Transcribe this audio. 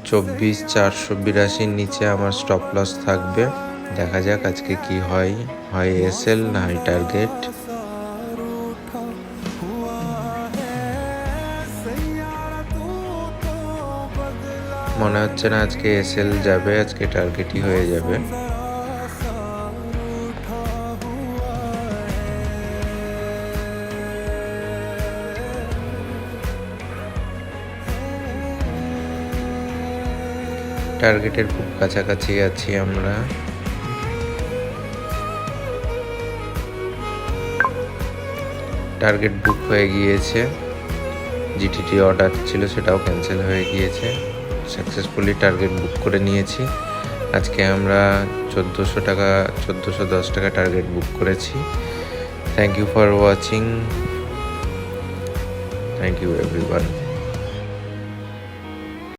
24,482 নিচে আমার stop loss থাকবে। দেখা যাক আজকে কি হয় এসএল না হয় টার্গেট। মনে হচ্ছে না আজকে এসএল যাবে, আজকে টার্গেটই হয়ে যাবে। টার্গেটের খুব কাছাকাছি আছি আমরা। টার্গেট বুক হয়ে গিয়েছে, জিটিটি অর্ডার ছিল সেটাও ক্যান্সেল হয়ে গিয়েছে, সাকসেসফুলি টার্গেট বুক করে নিয়েছি। আজকে আমরা 1410 টাকা টার্গেট বুক করেছি। Thank you for watching, thank you everyone.